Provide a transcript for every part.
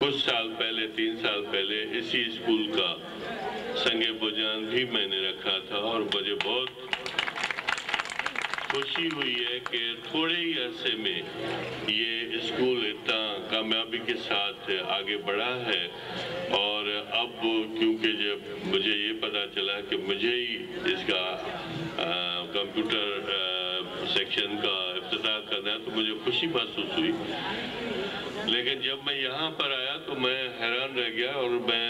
कुछ साल पहले 3 साल पहले इसी स्कूल का संगे बुझान भी मैंने रखा था और मुझे बहुत खुशी हुई है कि थोड़े ही अरसे में ये स्कूल इतना कामयाबी के साथ आगे बढ़ा है। और अब क्योंकि जब मुझे ये पता चला कि मुझे ही इसका कंप्यूटर सेक्शन का इफ्तिताह करना है तो मुझे खुशी महसूस हुई। लेकिन जब मैं यहाँ पर आया तो मैं हैरान रह गया और मैं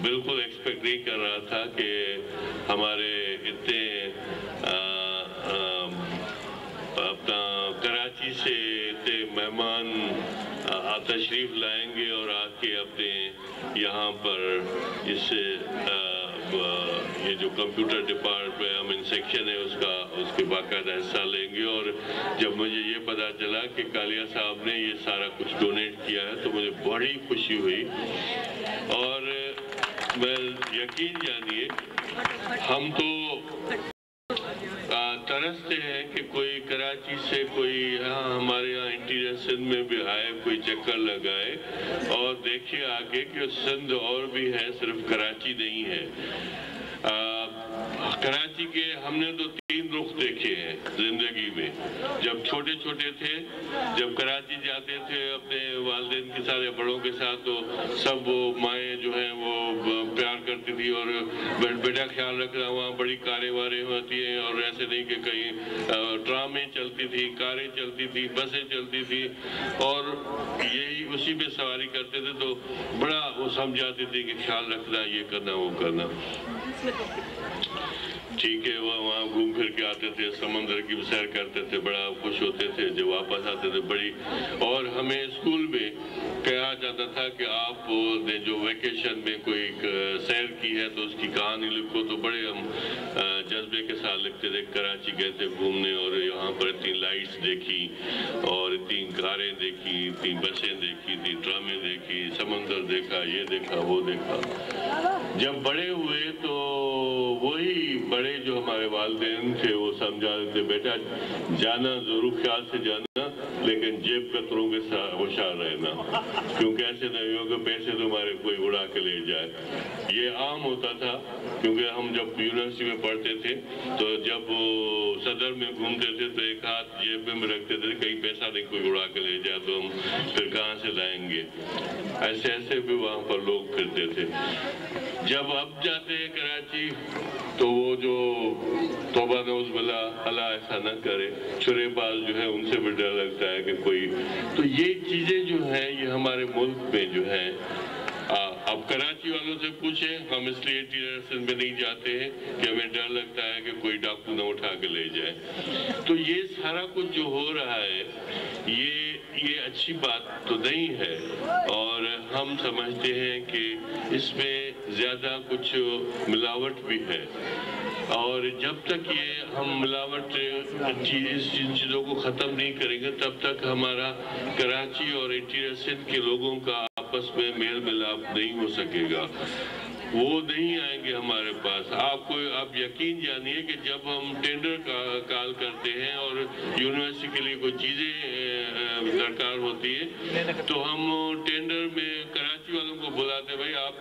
बिल्कुल एक्सपेक्ट नहीं कर रहा था कि हमारे इतने अपना कराची से इतने मेहमान तशरीफ लाएंगे और आके अपने यहाँ पर इस ये जो कंप्यूटर डिपार्टमेंट सेक्शन है उसके बाकायदा हिस्सा लेंगे। और जब मुझे ये पता चला कि कालिया साहब ने ये सारा कुछ डोनेट किया है तो मुझे बड़ी खुशी हुई। और मैं यकीन जानिए हम तो तरसते हैं कि कोई कराची से कोई यहाँ हमारे यहाँ इंटीरियर सिंध में भी आए, कोई चक्कर लगाए और देखिए आगे कि सिंध और भी है, सिर्फ कराची नहीं है। कराची के हमने तो 3 रुख देखे हैं जिंदगी में। जब छोटे छोटे थे, जब कराची जाते थे अपने वालिदैन के साथ या बड़ों के साथ तो सब वो माएँ जो हैं वो प्यार करती थी और बेटा ख्याल रखना, वहाँ बड़ी कारें वारें होती हैं और ऐसे नहीं कि कहीं ट्रामें चलती थी, कारें चलती थी, बसें चलती थी और यही उसी में सवारी करते थे तो बड़ा वो समझाती थी कि ख्याल रखना, ये करना वो करना। ठीक है, वो वहाँ घूम फिर के आते थे, समंदर की सैर करते थे, बड़ा खुश होते थे जब वापस आते थे बड़ी। और हमें स्कूल में कहा जाता था कि आप ने जो वेकेशन में कोई सैर की है तो उसकी कहानी लिखो, तो बड़े हम जज्बे के साथ लिखते थे। कराची गए थे घूमने और यहाँ पर इतनी लाइट्स देखी और इतनी कारें देखी, इतनी बसें देखी, इतनी ट्रामें देखी, समंदर देखा, ये देखा वो देखा। जब बड़े हुए तो वही बड़े जो हमारे वालिदैन थे वो समझा देते, बेटा जाना जरूर ख्याल से जाना लेकिन जेब कतरों के साथ होशियार रहना, क्योंकि ऐसे नहीं हो कि पैसे तुम्हारे कोई उड़ा के ले जाए। ये आम होता था क्योंकि हम जब यूनिवर्सिटी में पढ़ते थे तो जब वो सदर में घूमते थे तो एक हाथ जेब में रखते थे, कहीं पैसा नहीं कोई उड़ा के ले जाए तो हम फिर कहाँ से लाएंगे। ऐसे ऐसे भी वहाँ पर लोग फिरते थे। जब अब जाते हैं कराची तो वो जो तौबा नौज़ बिल्लाह, अल्लाह ऐसा न करे, छुरेबाज जो है उनसे भी डर लगता है कि कोई। तो ये चीजें जो हैं ये हमारे मुल्क में जो है अब कराची वालों से पूछे, हम इसलिए इंटीरियर सिंध में नहीं जाते हैं कि हमें डर लगता है कि कोई डाकू न उठा के ले जाए। तो ये सारा कुछ जो हो रहा है ये अच्छी बात तो नहीं है और हम समझते हैं कि इसमें ज्यादा कुछ मिलावट भी है। और जब तक ये हम मिलावट इन चीज़ों को ख़त्म नहीं करेंगे तब तक हमारा कराची और इंटीरियर सिंध के लोगों का आपस में मेल मिलाप नहीं हो सकेगा, वो नहीं आएंगे हमारे पास। आप यकीन जानिए कि जब हम टेंडर कॉल करते हैं और यूनिवर्सिटी के लिए कोई चीज़ें दरकार होती है तो हम टेंडर में कराची वालों को बुलाते हैं, भाई आप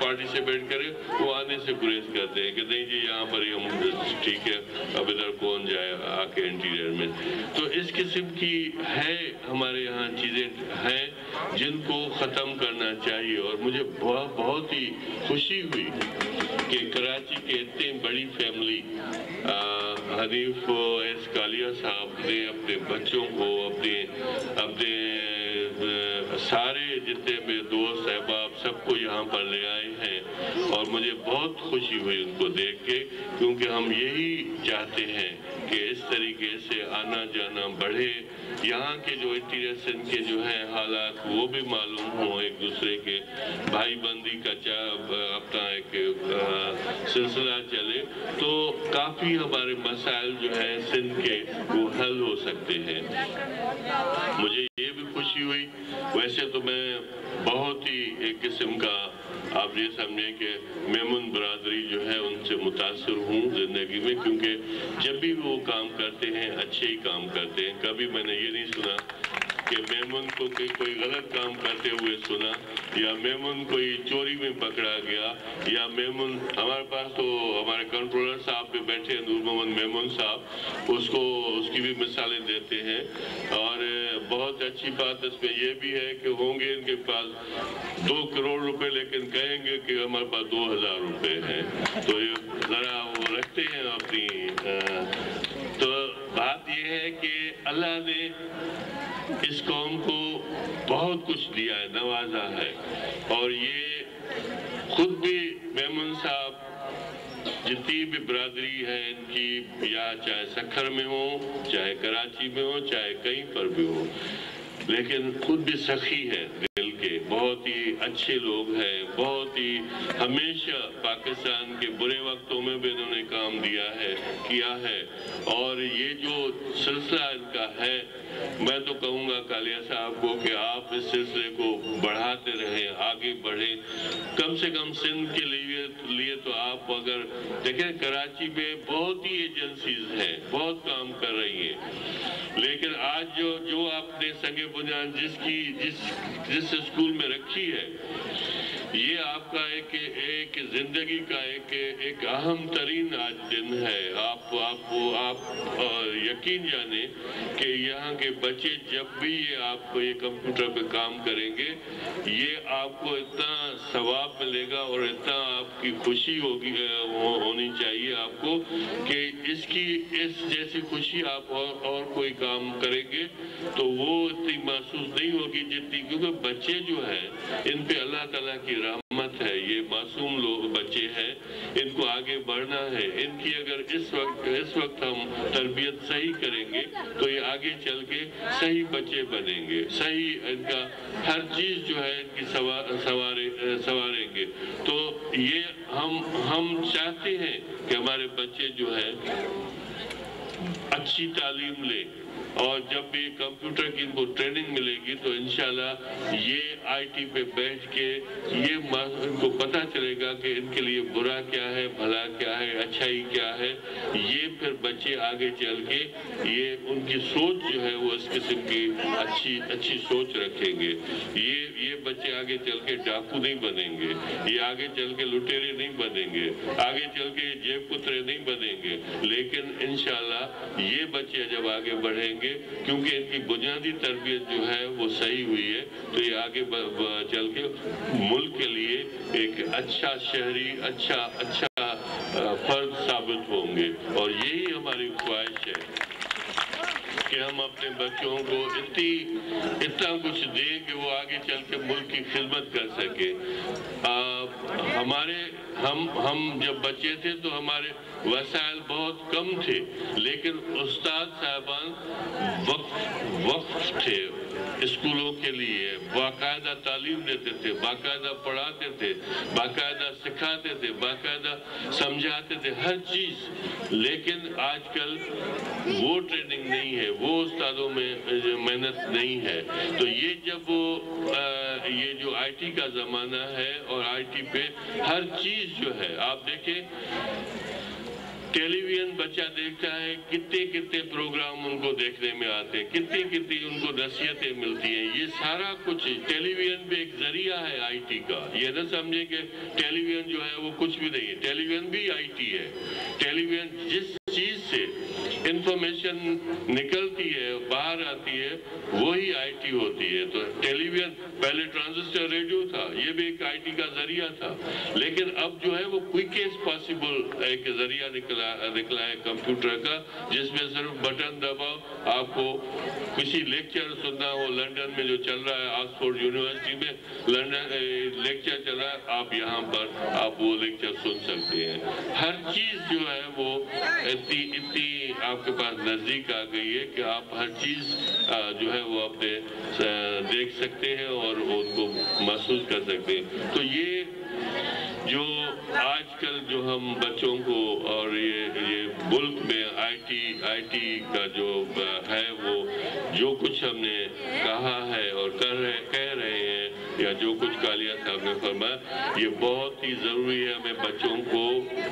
पार्टिसिपेट करें, वो आने से गुरेज करते हैं कि नहीं जी यहाँ पर ही हम ठीक है, अब इधर कौन जाए आके इंटीरियर में। तो इस किस्म की है हमारे यहाँ चीज़ें हैं जिनको ख़त्म करना चाहिए। और मुझे बहुत ही खुशी हुई कि कराची के इतने बड़ी फैमिली हनीफ एस कालिया साहब ने अपने बच्चों को अपने सारे जितने मेरे दोस्त अहबाब सबको यहाँ पर ले आए हैं और मुझे बहुत खुशी हुई उनको देख के, क्योंकि हम यही चाहते हैं कि इस तरीके से आना जाना बढ़े। यहाँ के जो इंटीरियर सिंध के जो हैं हालात वो भी मालूम हो, एक दूसरे के भाई बंदी का अपना एक सिलसिला चले तो काफ़ी हमारे मसाइल जो हैं सिंध के वो हल हो सकते हैं। मुझे ये भी खुशी हुई। वैसे तो मैं बहुत ही एक किस्म का आप ये समझे कि मेमून बरादरी जो है उनसे मुतासर हूँ ज़िंदगी में, क्योंकि जब भी वो काम करते हैं अच्छे ही काम करते हैं। कभी मैंने ये नहीं सुना कि मेमन को कोई गलत काम करते हुए सुना, या मेमन कोई चोरी में पकड़ा गया, या मेमन, हमारे पास तो हमारे कंट्रोलर साहब भी बैठे हैं, नूर मोहम्मद मेमन साहब, उसकी भी मिसालें देते हैं। और बहुत अच्छी बात इसमें यह भी है कि होंगे इनके पास 2 करोड़ रुपए, लेकिन कहेंगे कि हमारे पास 2000 रुपए हैं, तो ये जरा वो रखते हैं अपनी। तो बात यह है कि अल्लाह ने इस कौम को बहुत कुछ दिया है, नवाजा है। और ये खुद भी मेमन साहब जितनी भी बिरादरी है इनकी, या चाहे सखर में हो, चाहे कराची में हो, चाहे कहीं पर भी हो, लेकिन खुद भी सखी है दिल के, बहुत ही अच्छे लोग हैं, बहुत ही हमेशा पाकिस्तान के बुरे वक्तों में भी इन्होंने काम किया है। और ये जो सिलसिला इनका है, मैं तो कहूँगा कालिया साहब को कि आप इस सिलसिले को बढ़ाते रहें, आगे बढ़ें। कम से कम सिंध के लिए तो आप अगर देखें, कराची में बहुत ही एजेंसीज हैं, बहुत काम कर रही हैं, लेकिन आज जो आपने संगे बुनियाद जिस स्कूल में रखी है, ये आपका एक जिंदगी का एक अहम तरीन आज दिन है। आप यकीन जाने कि यहाँ के बच्चे जब भी ये कंप्यूटर पे काम करेंगे, ये आपको इतना सवाब मिलेगा और इतना आपकी खुशी होनी चाहिए आपको कि इस जैसी खुशी आप और कोई काम करेंगे तो वो इतनी महसूस नहीं होगी जितनी, क्योंकि बच्चे जो है इन पे अल्लाह ताला की रहमत है। ये मासूम लोग बच्चे हैं, इनको आगे बढ़ना है। इनकी अगर इस वक्त हम तरबियत सही करेंगे तो ये आगे चल के सही बच्चे बनेंगे, सही इनका हर चीज जो है इनकी संवारेंगे। तो ये हम चाहते हैं कि हमारे बच्चे जो है अच्छी तालीम ले, और जब भी कंप्यूटर की इनको ट्रेनिंग मिलेगी तो इंशाल्लाह ये आईटी पे बैठ के ये इनको पता चलेगा कि इनके लिए बुरा क्या है, भला क्या है, अच्छाई क्या है। ये फिर बच्चे आगे चल के ये उनकी सोच जो है वो इस किस्म की अच्छी सोच रखेंगे। ये बच्चे आगे चल के डाकू नहीं बनेंगे, ये आगे चल के लुटेरे नहीं बनेंगे, आगे चल के जेब कुतरे नहीं बनेंगे, लेकिन इंशाल्लाह ये बच्चे जब आगे बढ़ेंगे, क्योंकि इनकी बुनियादी तरबियत जो है वो सही हुई है, तो ये आगे चल के मुल्क के लिए एक अच्छा शहरी, अच्छा फर्द साबित होंगे। और यही हमारी ख्वाहिश है कि हम अपने बच्चों को इतना कुछ दें कि वो आगे चल के मुल्क की खिदमत कर सके। हम जब बच्चे थे तो हमारे वसाइल बहुत कम थे, लेकिन उस्ताद साहबान वक्फ थे स्कूलों के लिए, बाकायदा तालीम देते थे, बाकायदा पढ़ाते थे, बाकायदा सिखाते थे, बाकायदा समझाते थे हर चीज़। लेकिन आजकल वो ट्रेनिंग नहीं है, वो उस्तादों में मेहनत नहीं है। तो ये जब ये जो आईटी का ज़माना है और आईटी पे हर चीज़ जो है, आप देखें टेलीविजन बच्चा देखता है, कितने प्रोग्राम उनको देखने में आते हैं, कितनी उनको नसीहतें मिलती हैं। ये सारा कुछ टेलीविजन भी एक जरिया है आईटी का। ये न समझे कि टेलीविजन जो है वो कुछ भी नहीं है, टेलीविजन भी आईटी है। टेलीविजन जिस चीज से इंफॉर्मेशन निकलती है, बाहर आती है, वही आईटी होती है। तो टेलीविजन पहले ट्रांजिस्टर रेडियो था, ये भी एक आईटी का जरिया था, लेकिन अब जो है वो क्विकेस्ट पॉसिबल एक जरिया निकला है कंप्यूटर का, जिसमें सिर्फ बटन दबाओ, आपको किसी लेक्चर सुनना हो, लंदन में जो चल रहा है, ऑक्सफोर्ड यूनिवर्सिटी में लंदन लेक्चर चल रहा है, आप यहाँ पर आप वो लेक्चर सुन सकते हैं। हर चीज जो है वो इतनी आपके पास नजदीक आ गई है कि आप हर चीज जो है वो अपने देख सकते हैं और उनको महसूस कर सकते हैं। तो ये जो आजकल जो हम बच्चों को और ये मुल्क में आईटी का जो है, वो जो कुछ हमने कहा है और कह रहे हैं, या जो कुछ कालिया साहब ने फरमाया, ये बहुत ही ज़रूरी है। हमें बच्चों को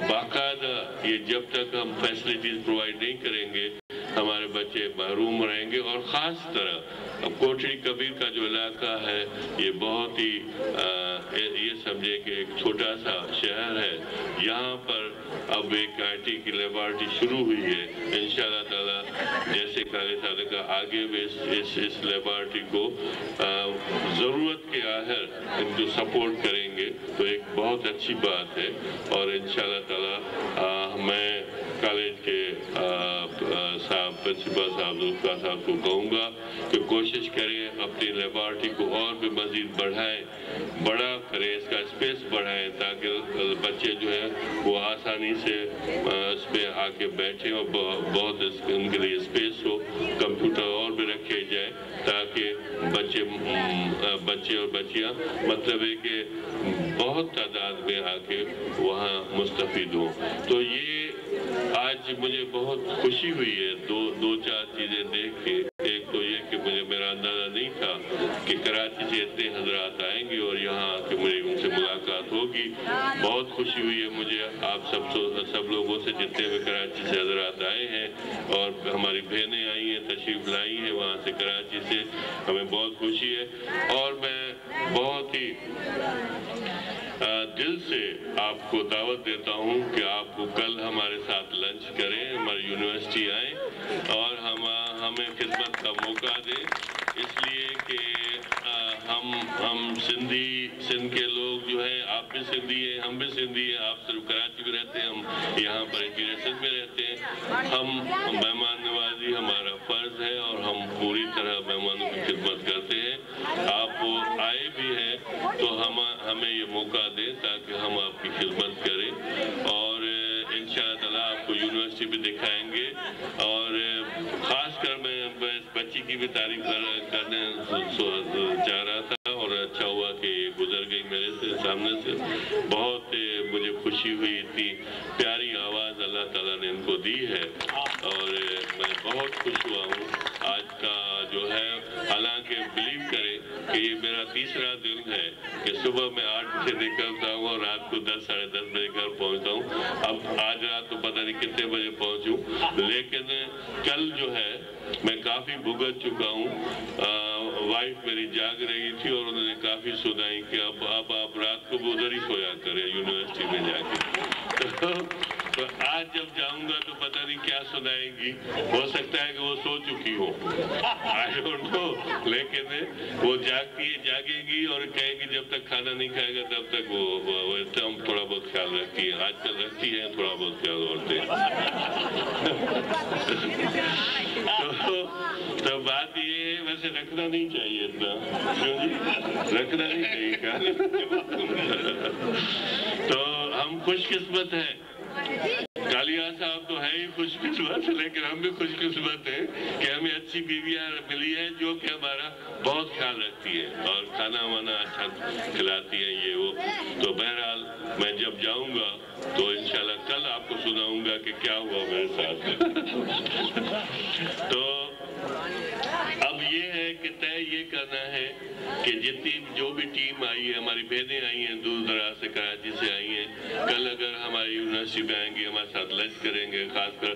बाकायदा, ये जब तक हम फैसिलिटीज़ प्रोवाइड नहीं करेंगे, हमारे बच्चे महरूम रहेंगे। और ख़ास तरह कोटड़ी कबीर का जो इलाका है ये बहुत ही ये समझे कि एक छोटा सा शहर है। यहाँ पर अब एक IT की लेबॉरेटरी शुरू हुई है। इंशाल्लाह ताला जैसे काले साले का आगे भी इस लेबॉरेटरी को ज़रूरत के आहर इनको सपोर्ट करेंगे तो एक बहुत अच्छी बात है। और इंशाल्लाह ताला मैं कॉलेज के प्रिंसिपल साहब जुल्फकार साहब को कहूँगा कि कोशिश करें अपनी लेबॉरेटरी को और भी मज़ीद बढ़ाएं, बड़ा करें, इसका स्पेस बढ़ाएं ताकि बच्चे जो है वो आसानी से इसमें आके बैठें और बहुत उनके लिए स्पेस हो, कंप्यूटर और भी रखे जाए ताकि बच्चे और बच्चियाँ मतलब है कि बहुत तादाद में आके वहाँ मुस्तफ़ीद हों। तो ये आज मुझे बहुत खुशी हुई है दो चार चीज़ें देख के। एक तो ये कि मेरा अंदाज़ा नहीं था कि कराची से इतने हजरात आएंगे और यहाँ आके मेरी उनसे मुलाकात होगी। बहुत खुशी हुई है मुझे आप सब लोगों से जितने भी कराची से हजरात आए हैं और हमारी बहनें आई हैं, तशरीफ़ लाई हैं वहाँ से कराची से, हमें बहुत खुशी है। और मैं बहुत ही दिल से आपको दावत देता हूँ कि आप कल हमारे साथ लंच करें, हमारी यूनिवर्सिटी आएँ और हमें खिदमत का मौका दें, इसलिए कि हम सिंध के लोग जो है, आप भी सिंधी हैं, हम भी सिंधी हैं, आप सिर्फ कराची में रहते हैं, हम यहाँ पर इंजीनियर सिंध में रहते हैं। हम मेहमान नवाजी हमारा फ़र्ज़ है और हम पूरी तरह मेहमानों की खिदमत करते हैं। आप आए भी हैं तो हमें ये मौका दें ताकि हम आपकी खिदमत करें और इंशाअल्लाह ताला आपको यूनिवर्सिटी भी दिखाएंगे। और ख़ासकर मैं इस बच्ची की भी तारीफ करने चाह रहा था और अच्छा हुआ कि ये गुजर गई मेरे से सामने से। बहुत मुझे खुशी हुई, इतनी प्यारी आवाज़ अल्लाह ताला ने इनको दी है और मैं बहुत खुश हुआ हूँ आज का जो है। हालांकि बिलीव करें कि ये मेरा तीसरा दिन है कि सुबह मैं 8 बजे निकलता हूँ और रात को 10 साढ़े 10 बजे घर पहुँचता हूँ। अब आज रात तो पता नहीं कितने बजे पहुँचूँ, लेकिन कल जो है मैं काफ़ी भुगत चुका हूँ। वाइफ मेरी जाग रही थी और उन्होंने काफ़ी सुनाई कि अब आप रात को उधर ही सोया करें यूनिवर्सिटी में जाके। तो आज जब जाऊंगा तो पता नहीं क्या सुनाएंगी, हो सकता है कि वो सो चुकी हो, आई डोंट नो, लेकिन वो जागेगी और कहेगी जब तक खाना नहीं खाएगा तब तक वो थोड़ा बहुत ख्याल रखती है, आजकल रखती है थोड़ा बहुत ख्याल औरतें। तो बात ये है, वैसे रखना नहीं चाहिए इतना, क्यों जी, रखना नहीं चाहिए क्या? तो हम खुशकिस्मत हैं, कालिया साहब तो है ही खुशकिस्मत, लेकिन हम भी खुशकिस्मत हैं कि हमें अच्छी बीवियाँ मिली है जो कि हमारा बहुत ख्याल रखती है और खाना वाना अच्छा खिलाती है ये वो। तो बहरहाल मैं जब जाऊंगा तो इंशाल्लाह कल आपको सुनाऊंगा कि क्या हुआ मेरे साथ। तो अब ये है कि तय ये करना है कि जितनी जो भी टीम आई है, हमारी बहनें आई हैं दूर दराज से, कराची से आई हैं, कल अगर हमारी यूनिवर्सिटी में आएंगे हमारे साथ लंच करेंगे, खासकर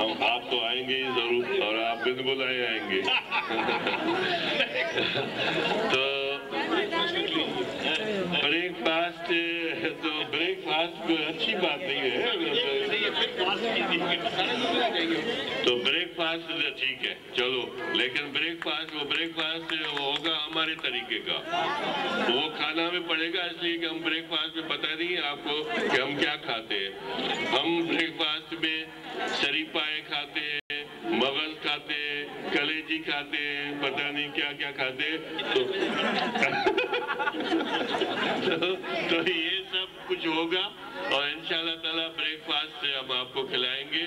हम आप तो आएंगे ही जरूर और आप बिन बुलाए आएंगे। तो ब्रेकफास्ट अच्छी बात नहीं है, तो ब्रेकफास्ट ठीक है चलो, लेकिन ब्रेकफास्ट होगा हमारे तरीके का, वो खाना में पड़ेगा, इसलिए कि हम ब्रेकफास्ट में पता नहीं है आपको कि हम क्या खाते हैं। हम ब्रेकफास्ट में शरीफाए खाते हैं, मगज खाते हैं, कलेजी खाते हैं, पता नहीं क्या क्या खाते हैं। तो ये सब कुछ होगा और इंशाल्लाह ताला ब्रेकफास्ट हम आपको खिलाएंगे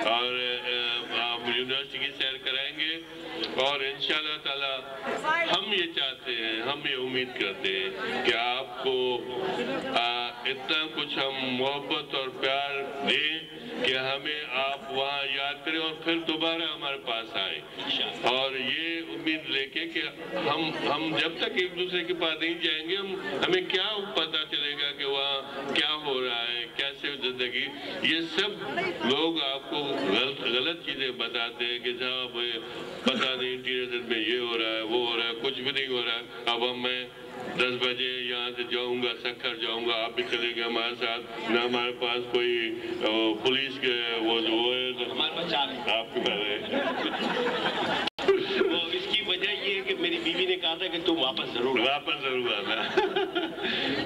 और आप यूनिवर्सिटी की सैर कराएंगे और इंशाल्लाह ताला हम ये चाहते हैं, हम ये उम्मीद करते हैं कि आपको इतना कुछ हम मोहब्बत और प्यार दें کہ ہمیں آپ وہاں یاد کریں اور پھر دوبارہ ہمارے پاس آئیں، اور یہ امید لے کے کہ ہم جب تک ایک دوسرے کے پاس نہیں جائیں گے ہمیں کیا پتہ چلے گا کہ وہاں کیا ہو رہا ہے، کیسے زندگی. یہ سب لوگ آپ کو غلط چیزیں بتاتے ہیں کہ صاحب پتہ نہیں انٹیریئر میں یہ ہو رہا ہے، وہ ہو رہا ہے، کچھ بھی نہیں ہو رہا ہے. اب میں 10 بجے یہاں سے جاؤں گا، سکھر جاؤں گا، آپ بھی چلیں گے ہمارے ساتھ. نہ ہمارے پاس کوئی پولیس کے وہ جو ہے آپ کے پاس اس کی وجہ یہ ہے کہ میری بیوی نے کہا تھا کہ تم واپس ضرور آنا.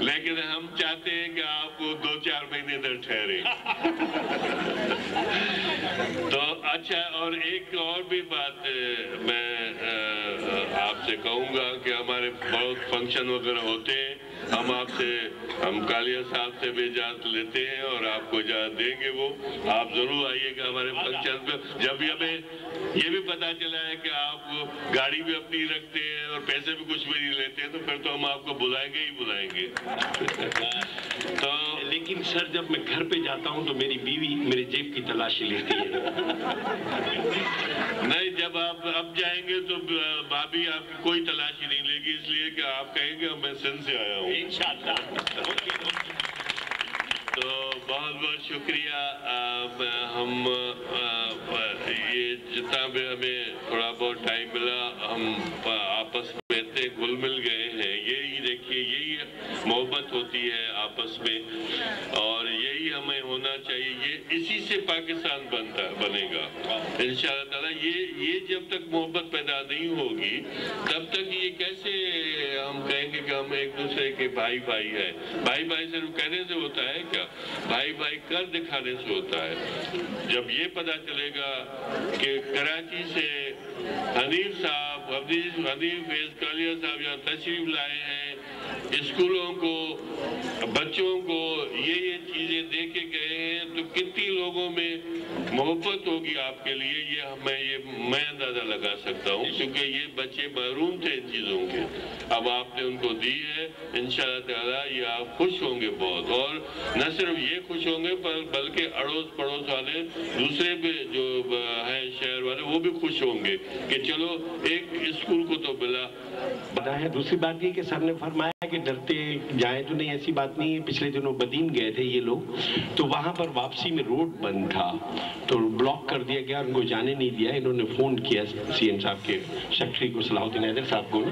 لیکن ہم چاہتے ہیں کہ آپ 2-4 مہینے ادھر ٹھہرے. تو اچھا، اور ایک اور بھی بات میں آپ سے کہوں گا کہ ہمارے بہت فنکشن وغیرہ ہوتے ہیں، ہم کالیہ صاحب سے بھی اجازت لیتے ہیں اور آپ کو اجازت دیں گے. وہ آپ ضرور آئیے گا ہمارے فنکشن پہ. جب ہمیں یہ بھی پتا چلا ہے کہ آپ گاڑی بھی اپنی رکھتے ہیں اور پیسے بھی کچھ بھی نہیں لیتے ہیں، تو پھر تو ہم آپ کو بلائیں گے. تو لیکن سر جب میں گھر پہ جاتا ہوں تو میری بیوی میرے جیب کی تلاشی لیتی ہے. نہیں، جب آپ اب جائیں گے تو بھابھی آپ کی کوئی تلاشی نہیں لے گی، اس لیے کہ آپ کہیں گے میں سندھ سے آیا ہوں. تو بہت بہت شکریہ. ہم یہ جتنا بھی ہمیں تھوڑا بہت ٹائم ملا، ہم آپس میں اتنے گھل مل گئے ہیں. یہی دیکھیے، یہی محبت ہوتی ہے آپس میں، اور یہی ہمیں ہونا چاہیے. یہ اسی سے پاکستان بنے گا انشاءاللہ تعالیٰ. یہ جب تک محبت پیدا نہیں ہوگی تب تک یہ کیسے ہم کہیں گے کہ ہم ایک دوسرے کے بھائی ہیں. بھائی صرف کہنے سے ہوتا ہے کیا؟ بھائی کر دکھانے سے ہوتا ہے. جب یہ پتا چلے گا کہ کراچی سے حنیف فیض کالیہ صاحب یہاں تشریف لائے ہیں، اسکولوں کو، بچوں کو یہ چیزیں دے کے گئے ہیں، تو کتنی لوگوں میں محبت ہوگی آپ کے لیے. میں اندازہ لگا سکتا ہوں، کیونکہ یہ بچے محروم تھے ان چیزوں کے. اب آپ نے ان کو دی ہے، انشاءاللہ تعالیٰ یہ آپ خوش ہوں گے بہت. اور نہ صرف یہ خوش ہوں گے بلکہ اڑوس پڑوس والے دوسرے بھی جو ہیں شہر والے، وہ بھی خوش ہوں گے کہ چلو ایک اسکول کو تو ملا. دوسری بات یہ کہ سر نے فرمایا کہ ڈرتے جائیں تو نہیں، ایسی بات نہیں ہے. پچھلے دنوں بدین گئے تھے یہ لوگ، تو وہاں پر واپسی میں روڈ بند تھا تو بلاک کر دیا گیا، ان کو جانے نہیں دیا. انہوں نے فون کیا سی ایم صاحب کے سیکرٹری کو، صلاح الدین حیدر صاحب کو،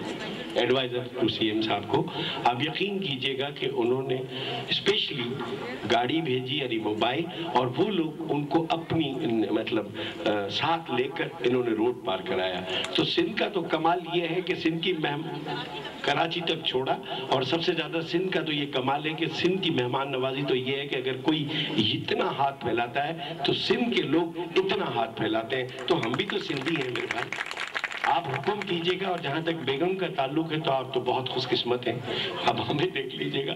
ایڈوائزر ٹو سی ایم صاحب کو. آپ یقین کیجئے گا کہ انہوں نے اسپیشلی گاڑی بھیجی، یعنی موبائل، اور وہ لوگ ان کو اپنی مطلب ساتھ لے کر انہوں نے روڈ پار کرایا. تو سندھ کا تو کمال یہ ہے کہ سندھ کی کراچی تک چھوڑا، اور سب سے زیادہ سندھ کا تو یہ کمال ہے کہ سندھ کی مہمان نوازی تو یہ ہے کہ اگر کوئی اتنا ہاتھ پھیلاتا ہے تو سندھ کے لوگ اتنا ہاتھ پھیلاتے ہیں. تو ہم بھی تو سندھی ہیں میرے بھائی. آپ حکم کیجئے گا. اور جہاں تک بیگم کا تعلق ہے تو آپ تو بہت خوش قسمت ہیں. اب ہمیں دیکھ لیجئے گا،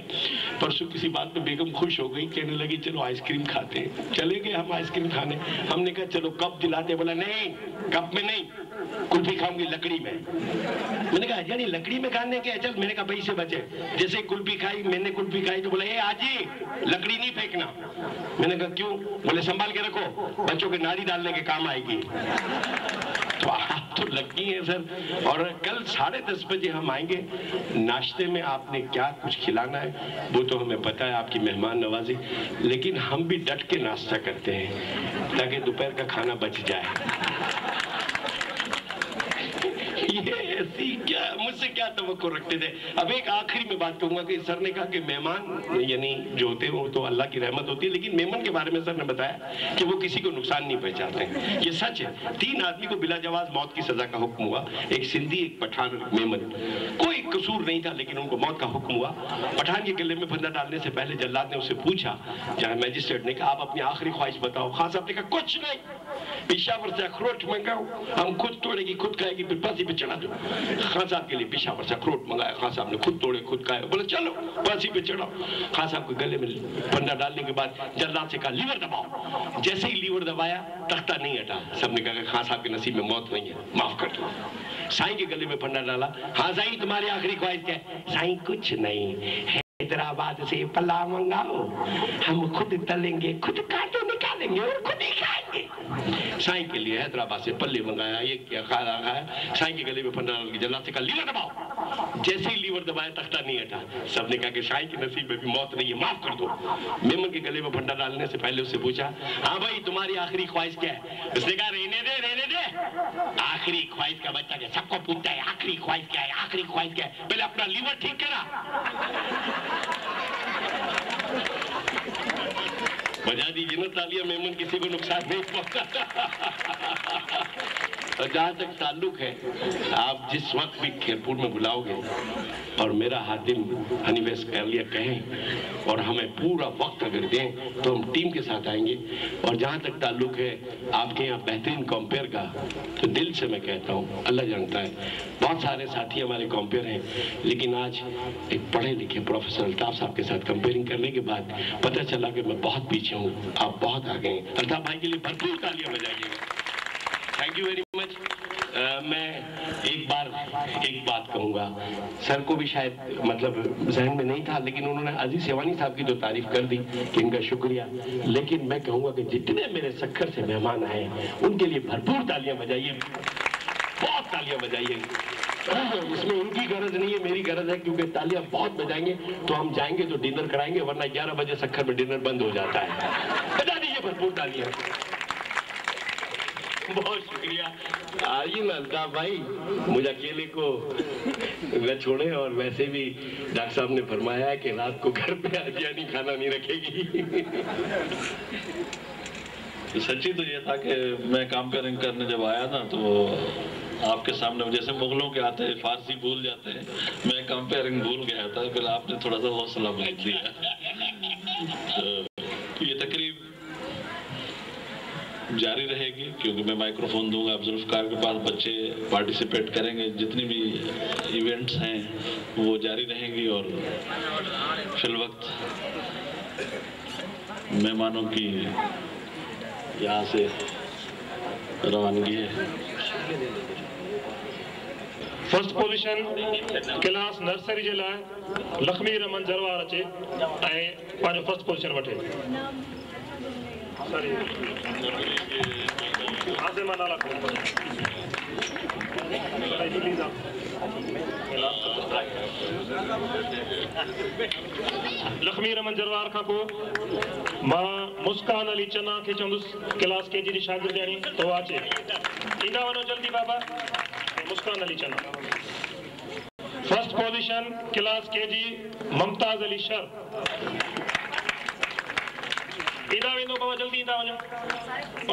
پرسوں کسی بات پہ بیگم خوش ہو گئی، کہنے لگی چلو آئس کریم کھاتے ہیں. چلے گئے ہم آئس کریم کھانے. ہم نے کہا چلو کپ دلاتے. بولا نہیں، کپ میں نہیں، کلفی کھاؤں گی لکڑی میں. میں نے کہا یعنی لکڑی میں کھانے کے؟ چل، میں نے کہا بھائی سے بچے. جیسے کلفی کھائی، میں نے کلفی کھائی تو بولا اے آجی لکڑی نہیں پھینکنا. میں نے کہا کیوں؟ بولے سنبھال کے رکھو، بچوں کے ناڑی ڈالنے کے کام آئے گی. تو آپ تو لکی ہیں سر. اور کل 10:30 بجے ہم آئیں گے. ناشتے میں آپ نے کیا کچھ کھلانا ہے وہ تو ہمیں پتہ ہے، آپ کی مہمان نوازی. لیکن ہم بھی ڈٹ کے ناشتہ کرتے ہیں تاکہ دوپہر کا کھانا بچ جائے. مجھ سے کیا توقع رکھتے تھے. اب ایک آخری میں بات کہوں گا کہ سر نے کہا کہ مہمان یعنی جو ہوتے ہیں وہ تو اللہ کی رحمت ہوتی ہے، لیکن میمن کے بارے میں سر نے بتایا کہ وہ کسی کو نقصان نہیں پہنچاتے ہیں. یہ سچ ہے. 3 آدمی کو بلا جواز موت کی سزا کا حکم ہوا، ایک سندھی، ایک پٹھان اور ایک میمن. کوئی قصور نہیں تھا لیکن ان کو موت کا حکم ہوا. پٹھان کے گلے میں پھندا ڈالنے سے پہلے جلاد نے اسے پوچھا، جہاں میجسٹریٹ نے کہا آپ اپنی آخری خواہش بتاؤ. خان صاحب نے کہا کچھ نہیں، پشاور سے اخروٹ منگاؤ، ہم خود توڑے گی خود کھائے گی، پھر پھانسی پہ چڑھا دو. خان صاحب کے لیے پشاور سے اخروٹ منگایا. خان صاحب نے خود توڑے خود کھائے. بولے چلو پھانسی پہ چڑھاؤ. خان صاحب کے گلے میں پھندا ڈالنے کے بعد جلاد سے کہا لیور دباؤ. جیسے ہی لیور دبایا تختہ نہیں ہٹا. سب نے کہا کہ خان صاحب کے نصیب میں موت نہیں ہے، معاف کر دو. سائیں کے گلے میں پھندا ڈالا. ہاں سائیں تمہاری آخری خواہش کیا ہے؟ سائیں کچھ نہیں، حیدرآباد سے پلا منگاؤ، ہم خود تلیں گے، خود کاٹو نکالیں लेंगे और खुद ही खाएंगे। साईं के लिए हैदराबाद से पल्ले मंगाया, ये क्या खाया खाया, साईं के गले में फंदा डाल के जल्लाद से कहा लीवर दबाओ। जैसे ही लीवर दबाया तख्ता नहीं हटा। सबने कहा कि साईं के नसीब में भी मौत नहीं है, माफ कर दो। मेमन के गले में फंदा डालने से पहले उससे पूछा, हाँ भाई तुम्हारी आखिरी ख्वाहिश क्या है? उसने कहा रहने दे रहने दे। आखिरी ख्वाहिश का बच्चा क्या सबको पूछता है आखिरी ख्वाहिश क्या है, आखिरी ख्वाहिश क्या है? पहले अपना लीवर ठीक करा। बजा दीजिए ना तालियां, मेमन किसी को नुकसान नहीं पहुंचा। और जहाँ तक ताल्लुक है, आप जिस वक्त भी खेरपुर में बुलाओगे और मेरा हातिम हनीफेस कहलिया कहें और हमें पूरा वक्त अगर दें तो हम टीम के साथ आएंगे। और जहाँ तक ताल्लुक है आपके यहाँ बेहतरीन कॉम्पेयर का, तो दिल से मैं कहता हूँ अल्लाह जानता है बहुत सारे साथी हमारे कॉम्पेयर हैं, लेकिन आज एक पढ़े लिखे प्रोफेसर अल्ताफ साहब के साथ कंपेयरिंग करने के बाद पता चला कि मैं बहुत पीछे हूँ, आप बहुत आगे हैं। अल्ताफ भाई के लिए भरपूर तालियां बजाइएगा। Thank you very much. मैं एक बात कहूँगा, सर को भी शायद मतलब जहन में नहीं था, लेकिन उन्होंने अजीज सेवानी साहब की तो तारीफ कर दी कि इनका शुक्रिया, लेकिन मैं कहूँगा कि जितने मेरे सक्खर से मेहमान आए उनके लिए भरपूर तालियां बजाइए, बहुत तालियां बजाइए। इसमें उनकी गरज नहीं है, मेरी गरज है, क्योंकि तालियां बहुत बजाएंगे तो हम जाएंगे तो डिनर कराएंगे, वरना 11 बजे सक्खर में डिनर बंद हो जाता है। बजा दीजिए भरपूर तालियां। बहुत शुक्रिया। आइए ना अल्ताफ भाई, मुझे अकेले को न छोड़े। और वैसे भी डॉक्टर साहब ने फरमाया है कि रात को घर पे आजियानी खाना नहीं रखेगी। सच्ची तो ये था कि मैं कंपेयरिंग करने जब आया ना तो आपके सामने जैसे मुगलों के आते हैं फारसी भूल जाते हैं, मैं कंपेयरिंग भूल गया था, फिर आपने थोड़ा सा हौसला बुलंद दिया। तो ये तकरीब जारी रहेगी क्योंकि मैं माइक्रोफोन दूंगा, अब जुल्फकार के पास बच्चे पार्टिसिपेट करेंगे, जितनी भी इवेंट्स हैं वो जारी रहेंगी। और फिल वक्त मेहमानों की यहाँ से रवानगी है। फर्स्ट पोजीशन क्लास नर्सरी जे लाइ लक्ष्मी रमन जरवार अचे ऐं पंहिंजो फर्स्ट पोजीशन वठे। सॉरी आज़िमा नाला लक्ष्मी रमन जरवार खां पोइ मां मुस्कान अली चना खे चवंदुसि क्लास के जी शागिर्दियाणी तो अचे। ईंदा वञो जल्दी बाबा। मुस्कान अली चना। फर्स्ट पोजीशन क्लास के जी मुमताज अली शर। ईंदा वेंदो बाबा, जल्दी ईंदा वञो।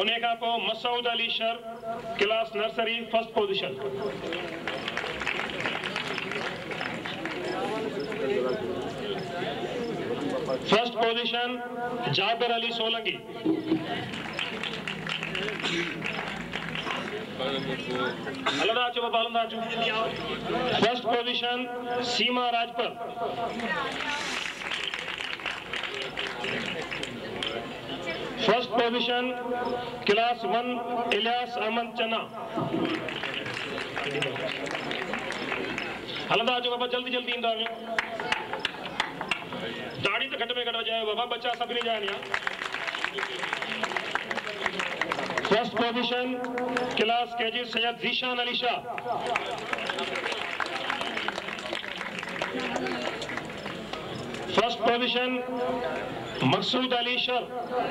उन खां पोइ Masood Ali Shar class nursery first position. First position Jabir Ali Solangi. हलंदा अचो बाबा, हलंदा अचो। First position Seema Rajpar. First position class 1 Ilyas Ahmed Channa. हलंदा अचो बाबा, जल्दी जल्दी ईंदा वञो। दाढ़ी तो घट में घट वजायो बाबा, बच्चा सभिनी जा आहिनि। First position class K G Syed Zeeshan Ali Shah. First position Masood Ali Shar.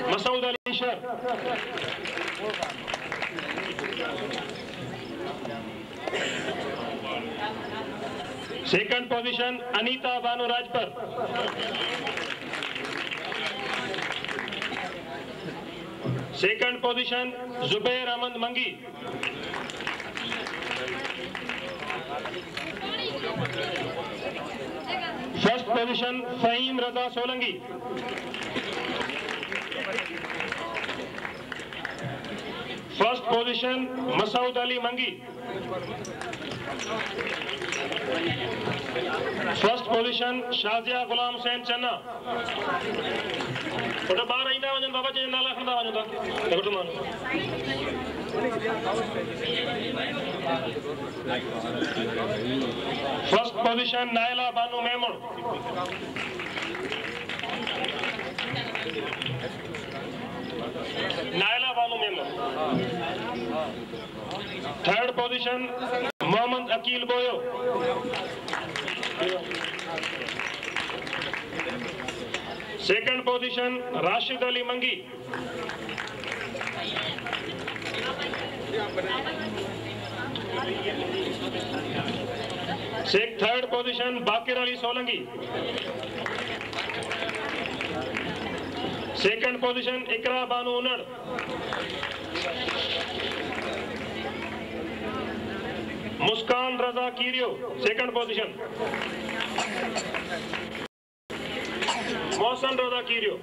Masood Ali Shar. Second position Anita Bano Rajpar. Second position Zubair Ahmed Mangi. First position Faheem Raza Solangi. First position Masood Ali Mangi. First position Shazia Ghulam Hussain Channa. थोड़ा बाहर ईंदा वञनि बाबा, जे नाला खणंदा वञो था। देखो मान first position Naila Bano Memon. Naila Banu Memon. Third position, Mohammad Akil Boyo. Second position, Rashid Ali Mangi. Third position, Bakir Ali Solangi. Second position, Ikra Banu Unad. Muskan Raza Kirio, second position. Mohsen Raza Kirio.